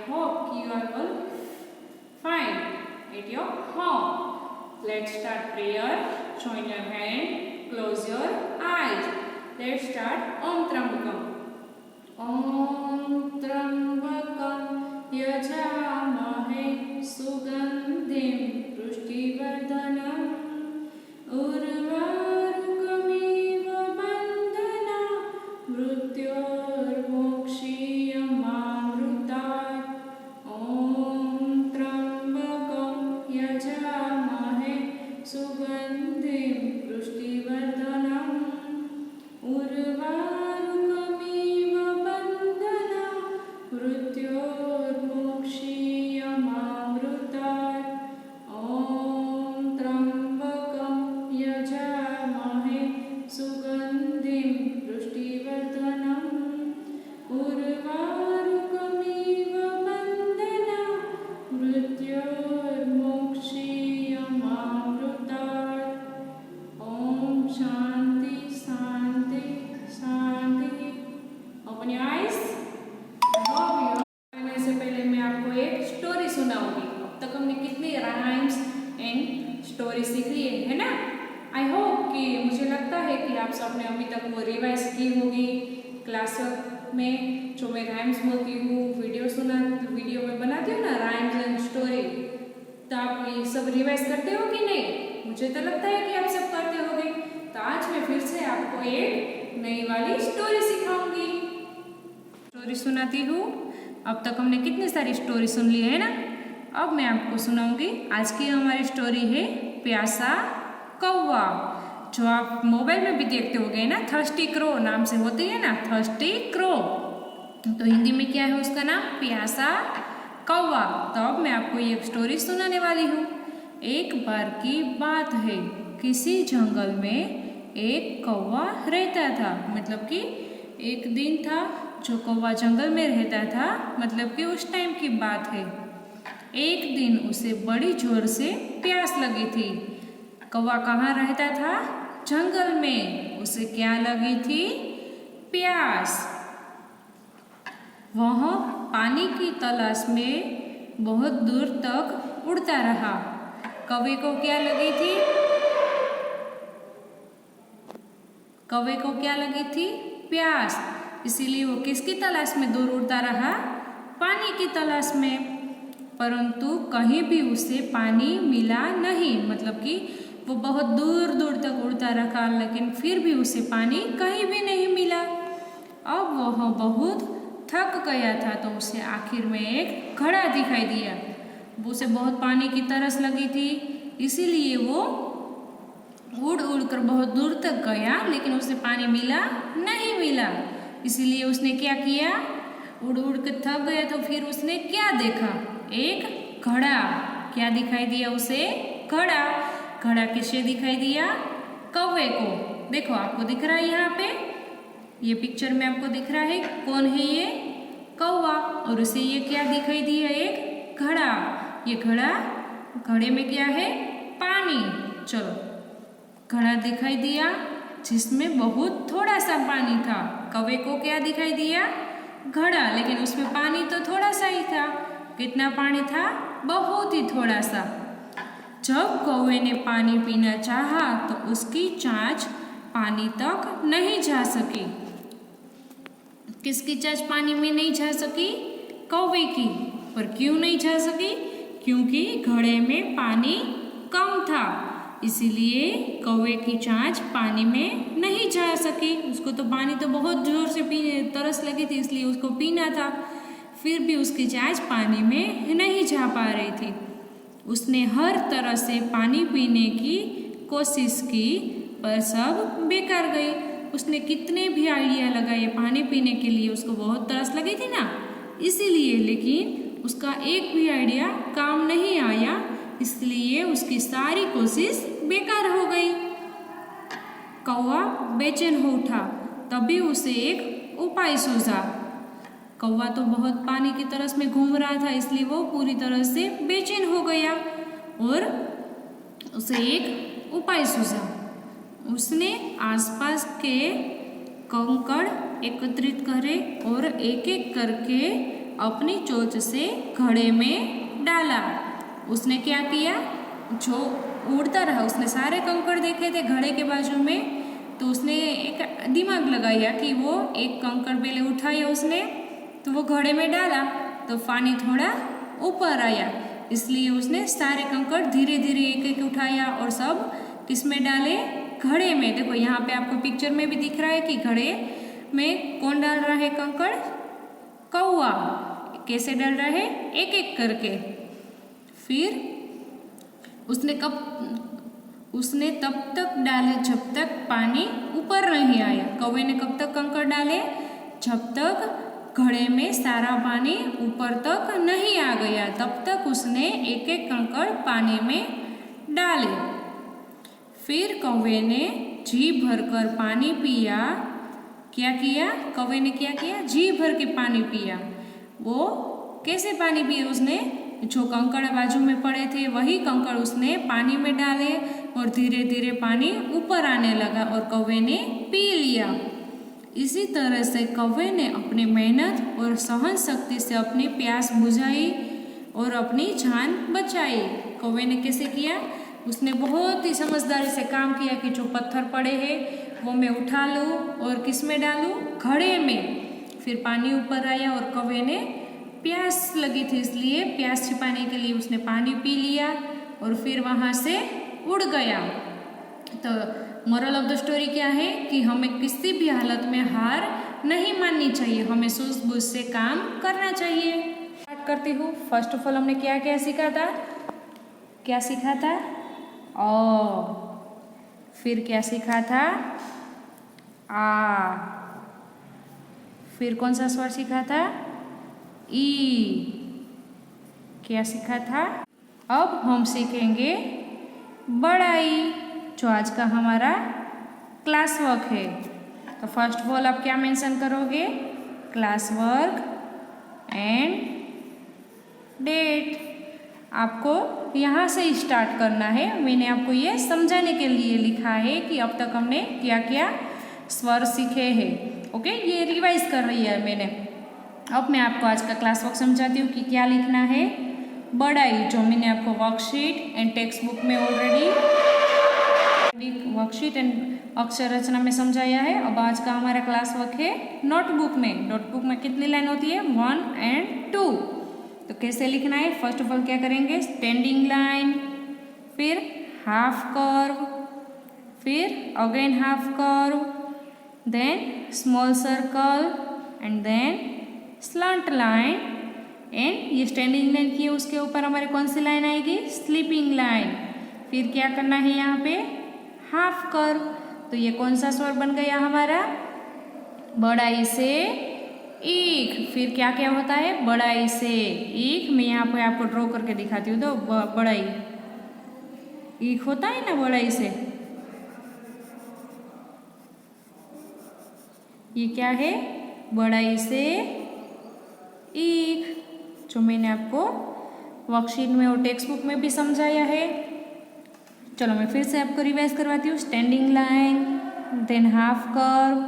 hope you are all fine at your home. Let's start prayer. Join your hand, close your eyes. Let's start. Om Trambakam. Om Trambakam Yajamahe Sugandhim Pushtivardhanam Urvarukamiv Bandhana Mrityormokshiyamamrutat. Om Trambakam Yajamahe Sugandhim Pushtivardhanam Urvarukamiv Bandhana Mrityormokshiyamamrutat. Om Trambakam Yajamahe Sugandhim Pushtivardhanam Urvarukamiv Bandhana Mrityormokshiyamamrutat. Om Shanti Shanti Shanti. Open your eyes. करने से पहले मैं आपको एक story सुनाऊंगी। अब तक हमने कितनी राइम्स एंड स्टोरी सीख ली है ना? आई होप कि मुझे लगता है कि आप सबने अभी तक वो रिवाइज की होगी क्लास में। जो मैं राइम्स बोलती हूँ, वीडियो में बनाती हूँ ना राइम्स एंड स्टोरी, तो आप ये सब रिवाइज करते हो कि नहीं? मुझे तो लगता है कि आप सब करते होंगे। तो आज मैं फिर से आपको एक नई वाली स्टोरी सिखाऊंगी। स्टोरी सुनाती हूँ। अब तक हमने कितनी सारी स्टोरी सुन ली है ना? अब मैं आपको सुनाऊंगी। आज की हमारी स्टोरी है प्यासा कौवा, जो आप मोबाइल में भी देखते होंगे ना, थर्स्टी क्रो नाम से होती है ना, थर्स्टी क्रो। तो हिंदी में क्या है उसका नाम? प्यासा कौवा। तो अब मैं आपको ये स्टोरी सुनाने वाली हूँ। एक बार की बात है, किसी जंगल में एक कौवा रहता था। मतलब कि एक दिन था जो कौवा जंगल में रहता था, मतलब कि उस टाइम की बात है। एक दिन उसे बड़ी जोर से प्यास लगी थी। कौवा कहाँ रहता था? जंगल में। उसे क्या लगी थी? प्यास। वह पानी की तलाश में बहुत दूर तक उड़ता रहा। कौवे को क्या लगी थी? कौवे को क्या लगी थी? प्यास। इसीलिए वो किसकी तलाश में दूर उड़ता रहा? पानी की तलाश में। परंतु कहीं भी उसे पानी मिला नहीं। मतलब कि वो बहुत दूर दूर तक उड़ता रहा, लेकिन फिर भी उसे पानी कहीं भी नहीं मिला। अब वह बहुत थक गया था, तो उसे आखिर में एक घड़ा दिखाई दिया। उसे बहुत पानी की तरस लगी थी, इसीलिए वो उड़ उड़ कर बहुत दूर तक गया, लेकिन उसे पानी मिला नहीं मिला। इसीलिए उसने क्या किया? उड़ उड़ कर थक गया, तो फिर उसने क्या देखा? एक घड़ा। क्या दिखाई दिया उसे? घड़ा। घड़ा किसे दिखाई दिया? कौवे को। देखो आपको दिख रहा है यहाँ पे, ये पिक्चर में आपको दिख रहा है कौन है ये? कौवा। और उसे ये क्या दिखाई दिया? एक घड़ा। ये घड़ा, घड़े में क्या है? पानी। चलो, घड़ा दिखाई दिया जिसमें बहुत थोड़ा सा पानी था। कौवे को क्या दिखाई दिया? घड़ा, लेकिन उसमें पानी तो थोड़ा सा ही था। कितना पानी था? बहुत ही थोड़ा सा। जब कौवे ने पानी पीना चाहा तो उसकी चांच पानी तक नहीं जा सकी। किसकी चांच पानी में नहीं जा सकी? कौवे की। पर क्यों नहीं जा सकी? क्योंकि घड़े में पानी कम था, इसीलिए कौवे की चांच पानी में नहीं जा सकी। उसको तो पानी तो बहुत जोर से पीने तरस लगी थी, इसलिए उसको पीना था। फिर भी उसकी चांच पानी में नहीं जा पा रही थी। उसने हर तरह से पानी पीने की कोशिश की, पर सब बेकार गई। उसने कितने भी आइडिया लगाए पानी पीने के लिए, उसको बहुत तरस लगी थी ना, इसीलिए, लेकिन उसका एक भी आइडिया काम नहीं आया, इसलिए उसकी सारी कोशिश बेकार हो गई। कौवा बेचैन हो उठा। तभी उसे एक उपाय सूझा। कौवा तो बहुत पानी की तरस में घूम रहा था, इसलिए वो पूरी तरह से बेचैन हो गया और उसे एक उपाय सूझा। उसने आसपास के कंकड़ एकत्रित करे और एक एक करके अपनी चोंच से घड़े में डाला। उसने क्या किया, जो उड़ता रहा, उसने सारे कंकड़ देखे थे घड़े के बाजू में, तो उसने एक दिमाग लगाया कि वो एक कंकड़ पहले उठाया उसने, तो वो घड़े में डाला तो पानी थोड़ा ऊपर आया, इसलिए उसने सारे कंकड़ धीरे धीरे एक एक उठाया और सब किस में डाले, घड़े में। देखो यहाँ पे आपको पिक्चर में भी दिख रहा है कि घड़े में कौन डाल रहा है कंकड़, कौआ। कैसे डाल रहा है, एक एक करके। फिर उसने तब तक डाले जब तक पानी ऊपर नहीं आया। कौवे ने कब तक कंकड़ डाले, जब तक घड़े में सारा पानी ऊपर तक नहीं आ गया, तब तक उसने एक एक कंकड़ पानी में डाले। फिर कौवे ने जी भरकर पानी पिया। क्या किया, कौवे ने क्या किया, जी भर के पानी पिया। वो कैसे पानी पिए, उसने जो कंकड़ बाजू में पड़े थे वही कंकड़ उसने पानी में डाले और धीरे धीरे पानी ऊपर आने लगा और कौवे ने पी लिया। इसी तरह से कौवे ने अपनी मेहनत और सहन शक्ति से अपनी प्यास बुझाई और अपनी जान बचाई। कौवे ने कैसे किया, उसने बहुत ही समझदारी से काम किया कि जो पत्थर पड़े हैं वो मैं उठा लूँ और किस में डालूँ, घड़े में। फिर पानी ऊपर आया और कौवे ने प्यास लगी थी इसलिए प्यास छिपाने के लिए उसने पानी पी लिया और फिर वहाँ से उड़ गया। तो मोरल ऑफ द स्टोरी क्या है कि हमें किसी भी हालत में हार नहीं माननी चाहिए, हमें सूझबूझ से काम करना चाहिए। स्टार्ट करती हूँ। फर्स्ट ऑफ ऑल हमने क्या क्या सीखा था, क्या सीखा था, फिर क्या सीखा था, आ, फिर कौन सा स्वर सीखा था, ई, क्या सीखा था। अब हम सीखेंगे बड़ाई, जो आज का हमारा क्लास वर्क है। तो फर्स्ट ऑफ ऑल आप क्या मेंशन करोगे, क्लास वर्क एंड डेट। आपको यहाँ से स्टार्ट करना है। मैंने आपको ये समझाने के लिए लिखा है कि अब तक हमने क्या क्या स्वर सीखे हैं। ओके, ये रिवाइज कर रही है मैंने। अब मैं आपको आज का क्लास वर्क समझाती हूँ कि क्या लिखना है। बड़ाई, जो मैंने आपको वर्कशीट एंड टेक्स्ट बुक में ऑलरेडी वर्कशीट एंड अक्षर रचना में समझाया है। अब आज का हमारा क्लास वर्क है नोटबुक में। नोटबुक में कितनी लाइन होती है, 1 और 2। तो कैसे लिखना है, फर्स्ट ऑफ ऑल क्या करेंगे, स्टैंडिंग लाइन, फिर हाफ कर्व, फिर again half curve, then small circle and then slant line. And ये स्टैंडिंग लाइन की है, उसके ऊपर हमारे कौन सी लाइन आएगी, स्लीपिंग लाइन। फिर क्या करना है यहाँ पे, हाफ कर्व। तो ये कौन सा स्वर बन गया हमारा, बड़ाई से ईख। फिर क्या क्या होता है, बड़ाई से ईख। मैं यहाँ पे आपको ड्रॉ करके दिखाती हूँ। तो बड़ाई ईख होता है ना, बड़ाई से। ये क्या है, बड़ाई से ईख, जो मैंने आपको वर्कशीट में और टेक्स्ट बुक में भी समझाया है। चलो मैं फिर से आपको रिवाइज करवाती हूँ। Standing line, then half curve,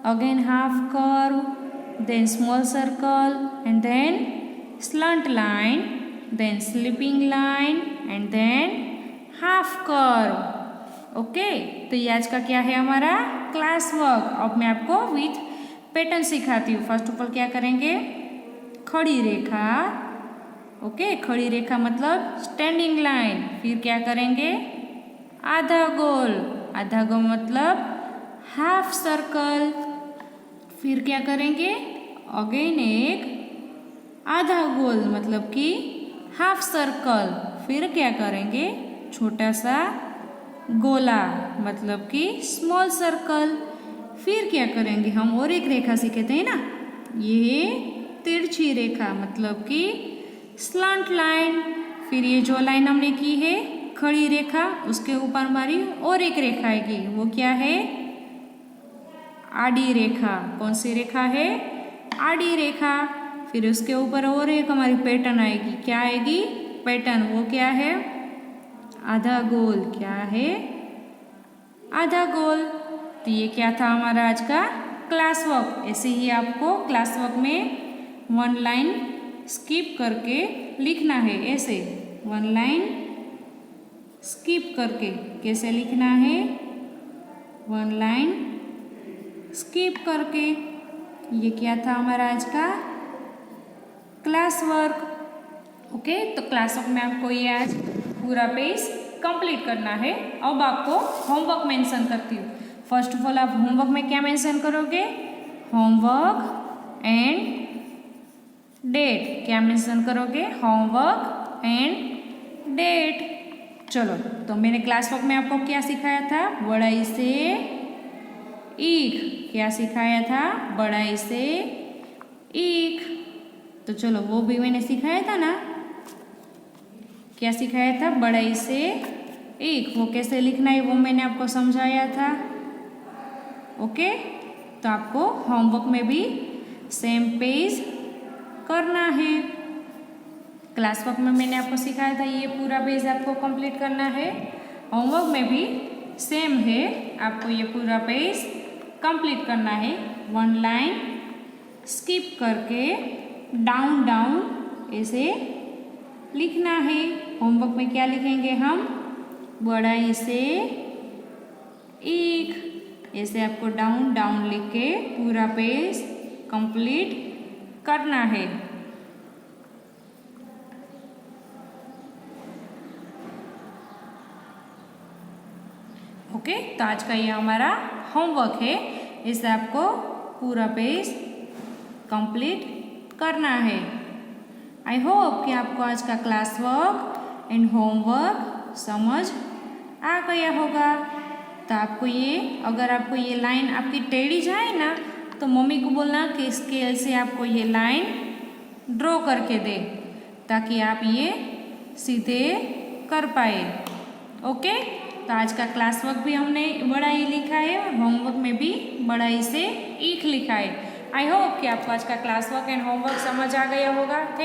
again half curve, then small circle and then slant line, then sleeping line and then half curve. Okay, तो ये आज का क्या है हमारा क्लास वर्क। अब मैं आपको विथ पैटर्न सिखाती हूँ। फर्स्ट ऑफ ऑल क्या करेंगे, खड़ी रेखा। ओके, खड़ी रेखा मतलब स्टैंडिंग लाइन। फिर क्या करेंगे, आधा गोल। आधा गोल मतलब हाफ सर्कल। फिर क्या करेंगे, अगेन एक आधा गोल मतलब कि हाफ सर्कल। फिर क्या करेंगे, छोटा सा गोला मतलब कि स्मॉल सर्कल। फिर क्या करेंगे, हम और एक रेखा सीखे थे ना, ये तिरछी रेखा मतलब कि स्लंट लाइन। फिर ये जो लाइन हमने की है खड़ी रेखा, उसके ऊपर हमारी और एक रेखा आएगी, वो क्या है, आड़ी रेखा। कौन सी रेखा है, आड़ी रेखा। फिर उसके ऊपर और एक हमारी पैटर्न आएगी, क्या आएगी, पैटर्न। वो क्या है, आधा गोल। क्या है, आधा गोल। तो ये क्या था हमारा आज का क्लास वर्क। ऐसे ही आपको क्लास वर्क में 1 लाइन स्किप करके लिखना है, ऐसे 1 लाइन स्किप करके। कैसे लिखना है? 1 लाइन स्किप करके। ये क्या था हमारा आज का क्लास वर्क। ओके, तो क्लास वर्क में आपको ये आज पूरा पेज कंप्लीट करना है। अब आपको होमवर्क मेंशन करती हूँ। फर्स्ट ऑफ ऑल आप होमवर्क में क्या मेंशन करोगे? Homework and date. क्या मेंशन करोगे? Homework and date. चलो, तो मैंने क्लास वर्क में आपको क्या सिखाया था? बड़ाई से ईख। क्या सिखाया था? बड़ाई से ईख। तो चलो, वो भी मैंने सिखाया था ना। क्या सिखाया था? बड़ाई से ईख। वो कैसे लिखना है वो मैंने आपको समझाया था। ओके, तो आपको होमवर्क में भी सेम पेज करना है। क्लास वर्क में मैंने आपको सिखाया था, ये पूरा पेज आपको कंप्लीट करना है। होमवर्क में भी सेम है, आपको ये पूरा पेज कंप्लीट करना है। 1 लाइन स्किप करके डाउन डाउन ऐसे लिखना है। होमवर्क में क्या लिखेंगे हम? बड़ाई से ईख। ऐसे आपको डाउन डाउन लिख के पूरा पेज कंप्लीट करना है। ओके, तो आज का ये हमारा होमवर्क है। इसे आपको पूरा पेज कंप्लीट करना है। आई होप कि आपको आज का क्लास वर्क एंड होमवर्क समझ आ गया होगा। तो आपको ये, अगर आपको ये लाइन आपकी टेढ़ी जाए ना, तो मम्मी को बोलना कि स्केल से आपको ये लाइन ड्रॉ करके दे, ताकि आप ये सीधे कर पाए। ओके, तो आज का क्लास वर्क भी हमने बड़ाई लिखा है और होमवर्क में भी बड़ाई से ईख लिखा है। आई होप कि आपको आज का क्लास वर्क एंड होमवर्क समझ आ गया होगा। थैंक